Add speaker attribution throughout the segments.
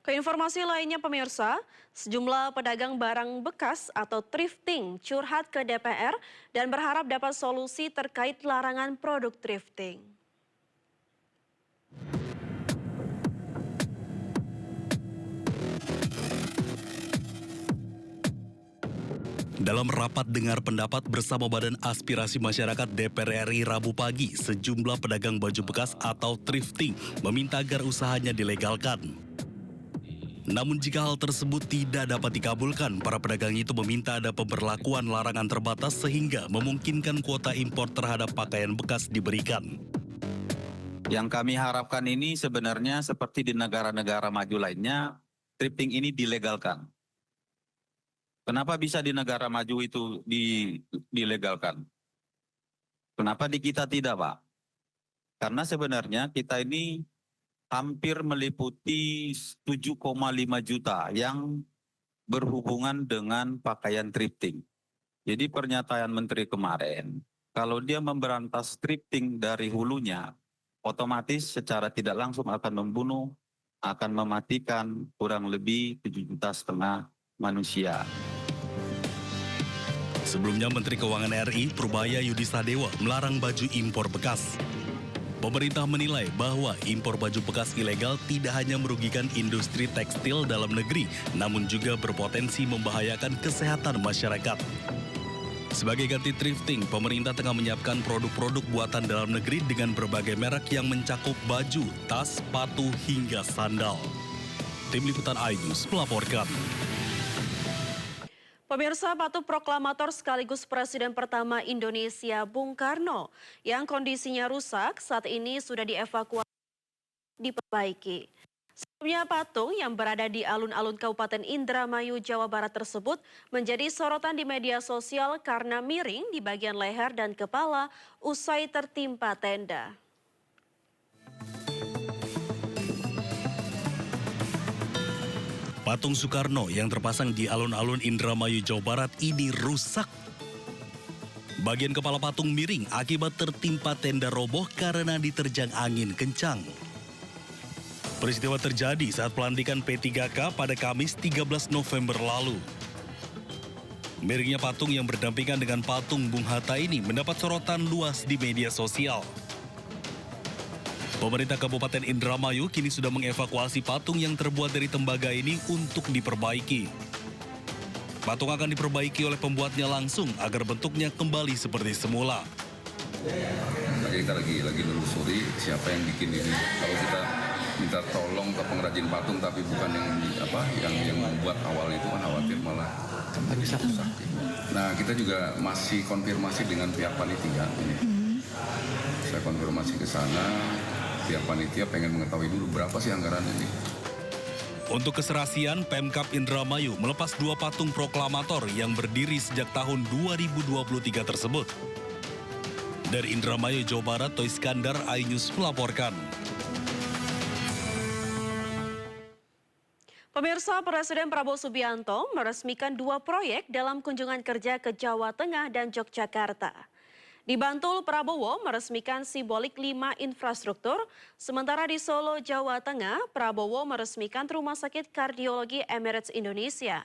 Speaker 1: Ke informasi lainnya pemirsa, sejumlah pedagang barang bekas atau thrifting curhat ke DPR dan berharap dapat solusi terkait larangan produk thrifting.
Speaker 2: Dalam rapat dengar pendapat bersama Badan Aspirasi Masyarakat DPR RI Rabu pagi, sejumlah pedagang baju bekas atau thrifting meminta agar usahanya dilegalkan. Namun jika hal tersebut tidak dapat dikabulkan, para pedagang itu meminta ada pemberlakuan larangan terbatas sehingga memungkinkan kuota impor terhadap pakaian bekas diberikan.
Speaker 3: Yang kami harapkan ini sebenarnya seperti di negara-negara maju lainnya, thrifting ini dilegalkan. Kenapa bisa di negara maju itu dilegalkan? Kenapa di kita tidak, Pak? Karena sebenarnya kita ini hampir meliputi 7,5 juta yang berhubungan dengan pakaian thrifting. Jadi pernyataan Menteri kemarin, kalau dia memberantas thrifting dari hulunya, otomatis secara tidak langsung akan membunuh, akan mematikan kurang lebih 7,5 juta manusia.
Speaker 2: Sebelumnya Menteri Keuangan RI Purbaya Yudi Sadewa melarang baju impor bekas. Pemerintah menilai bahwa impor baju bekas ilegal tidak hanya merugikan industri tekstil dalam negeri, namun juga berpotensi membahayakan kesehatan masyarakat. Sebagai ganti thrifting, pemerintah tengah menyiapkan produk-produk buatan dalam negeri dengan berbagai merek yang mencakup baju, tas, sepatu, hingga sandal. Tim Liputan iNews melaporkan.
Speaker 1: Pemirsa, patung proklamator sekaligus Presiden pertama Indonesia Bung Karno yang kondisinya rusak saat ini sudah dievakuasi diperbaiki. Sebelumnya patung yang berada di alun-alun Kabupaten Indramayu, Jawa Barat tersebut menjadi sorotan di media sosial karena miring di bagian leher dan kepala usai tertimpa tenda.
Speaker 2: Patung Soekarno yang terpasang di alun-alun Indramayu, Jawa Barat ini rusak. Bagian kepala patung miring akibat tertimpa tenda roboh karena diterjang angin kencang. Peristiwa terjadi saat pelantikan P3K pada Kamis 13 November lalu. Miringnya patung yang berdampingan dengan patung Bung Hatta ini mendapat sorotan luas di media sosial. Pemerintah Kabupaten Indramayu kini sudah mengevakuasi patung yang terbuat dari tembaga ini untuk diperbaiki. Patung akan diperbaiki oleh pembuatnya langsung agar bentuknya kembali seperti semula.
Speaker 4: Kita lagi menelusuri siapa yang bikin ini. Kalau kita minta tolong ke pengrajin patung tapi bukan yang membuat awal itu kan khawatir malah rusak. Nah, kita juga masih konfirmasi dengan pihak panitia ini. Saya konfirmasi ke sana. Pihak panitia pengen mengetahui dulu berapa sih anggaran ini.
Speaker 2: Untuk keserasian, Pemkab Indramayu melepas 2 patung proklamator yang berdiri sejak tahun 2023 tersebut. Dari Indramayu, Jawa Barat, Toy Iskandar, iNews melaporkan.
Speaker 1: Pemirsa, Presiden Prabowo Subianto meresmikan 2 proyek dalam kunjungan kerja ke Jawa Tengah dan Yogyakarta. Di Bantul, Prabowo meresmikan simbolik 5 infrastruktur, sementara di Solo, Jawa Tengah, Prabowo meresmikan Rumah Sakit Kardiologi Emirates Indonesia.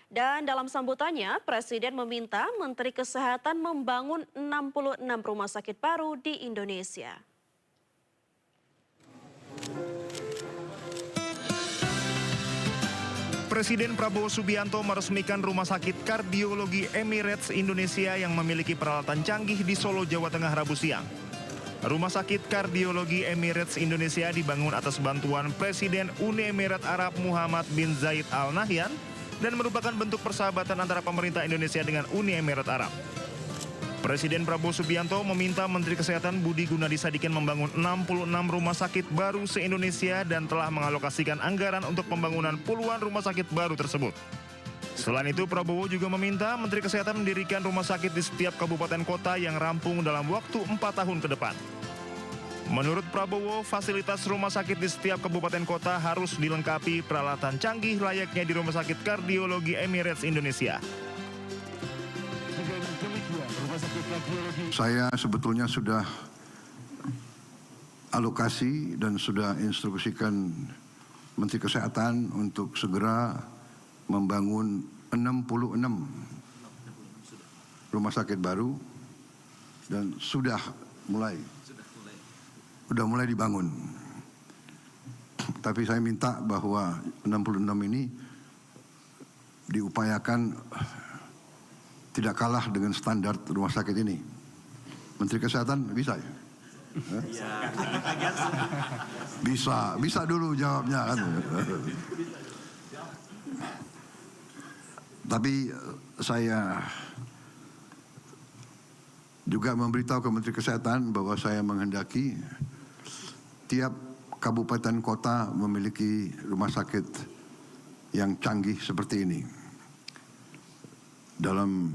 Speaker 1: Dan dalam sambutannya, Presiden meminta Menteri Kesehatan membangun 66 rumah sakit baru di Indonesia.
Speaker 5: Presiden Prabowo Subianto meresmikan Rumah Sakit Kardiologi Emirates Indonesia yang memiliki peralatan canggih di Solo, Jawa Tengah Rabu siang. Rumah Sakit Kardiologi Emirates Indonesia dibangun atas bantuan Presiden Uni Emirat Arab Muhammad bin Zayed Al Nahyan dan merupakan bentuk persahabatan antara pemerintah Indonesia dengan Uni Emirat Arab. Presiden Prabowo Subianto meminta Menteri Kesehatan Budi Gunadi Sadikin membangun 66 rumah sakit baru se-Indonesia dan telah mengalokasikan anggaran untuk pembangunan puluhan rumah sakit baru tersebut. Selain itu, Prabowo juga meminta Menteri Kesehatan mendirikan rumah sakit di setiap kabupaten kota yang rampung dalam waktu 4 tahun ke depan. Menurut Prabowo, fasilitas rumah sakit di setiap kabupaten kota harus dilengkapi peralatan canggih layaknya di Rumah Sakit Kardiologi Emirates Indonesia.
Speaker 6: Saya sebetulnya sudah alokasi dan sudah instruksikan Menteri Kesehatan untuk segera membangun 66 rumah sakit baru dan sudah mulai dibangun. Tapi saya minta bahwa 66 ini diupayakan tidak kalah dengan standar rumah sakit ini. Menteri Kesehatan bisa ya? Bisa dulu jawabnya kan. Tapi saya juga memberitahu ke Menteri Kesehatan bahwa saya menghendaki tiap kabupaten kota memiliki rumah sakit yang canggih seperti ini. Dalam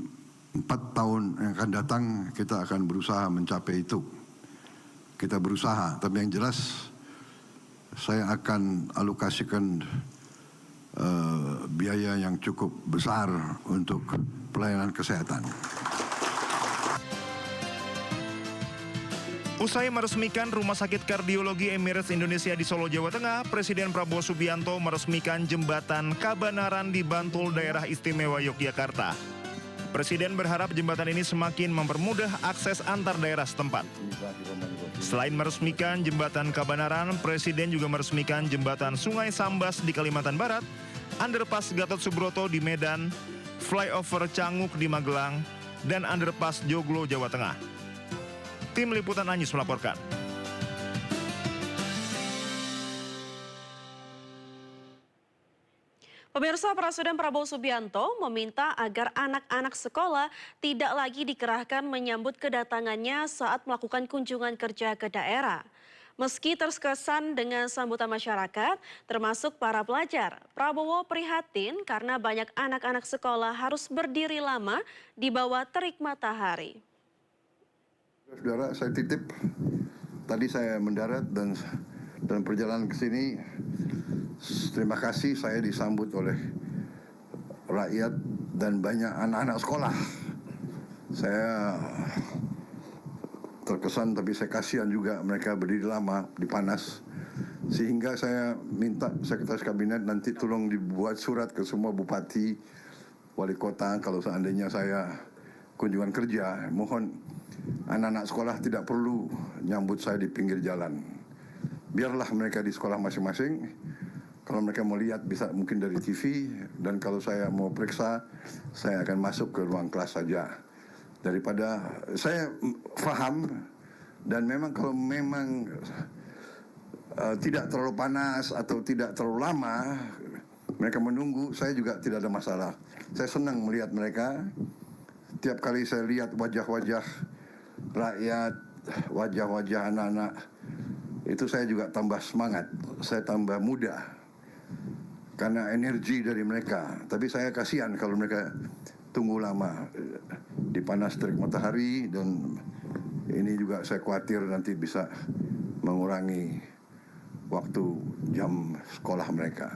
Speaker 6: 4 tahun yang akan datang kita akan berusaha mencapai itu. Kita berusaha, tapi yang jelas saya akan alokasikan biaya yang cukup besar untuk pelayanan kesehatan.
Speaker 5: Usai meresmikan Rumah Sakit Kardiologi Emirates Indonesia di Solo, Jawa Tengah, Presiden Prabowo Subianto meresmikan jembatan Kabanaran di Bantul, Daerah Istimewa Yogyakarta. Presiden berharap jembatan ini semakin mempermudah akses antar daerah setempat. Selain meresmikan jembatan Kabanaran, Presiden juga meresmikan jembatan Sungai Sambas di Kalimantan Barat, underpass Gatot Subroto di Medan, flyover Canguk di Magelang, dan underpass Joglo, Jawa Tengah. Tim Liputan Anyus melaporkan.
Speaker 1: Pemirsa, Presiden Prabowo Subianto meminta agar anak-anak sekolah tidak lagi dikerahkan menyambut kedatangannya saat melakukan kunjungan kerja ke daerah. Meski terkesan dengan sambutan masyarakat, termasuk para pelajar, Prabowo prihatin karena banyak anak-anak sekolah harus berdiri lama di bawah terik matahari.
Speaker 6: Saudara, saya titip, tadi saya mendarat dan dalam perjalanan ke sini, terima kasih saya disambut oleh rakyat dan banyak anak-anak sekolah. Saya terkesan tapi saya kasihan juga mereka berdiri lama di panas. Sehingga saya minta Sekretaris Kabinet nanti tolong dibuat surat ke semua bupati, wali kota kalau seandainya saya kunjungan kerja. Mohon anak-anak sekolah tidak perlu nyambut saya di pinggir jalan. Biarlah mereka di sekolah masing-masing. Kalau mereka mau lihat bisa mungkin dari TV, dan kalau saya mau periksa, saya akan masuk ke ruang kelas saja. Daripada saya paham, dan memang kalau memang tidak terlalu panas atau tidak terlalu lama, mereka menunggu, saya juga tidak ada masalah. Saya senang melihat mereka. Tiap kali saya lihat wajah-wajah rakyat, wajah-wajah anak-anak, itu saya juga tambah semangat, saya tambah muda karena energi dari mereka. Tapi saya kasihan kalau mereka tunggu lama di panas terik matahari, dan ini juga saya khawatir nanti bisa mengurangi waktu jam sekolah mereka.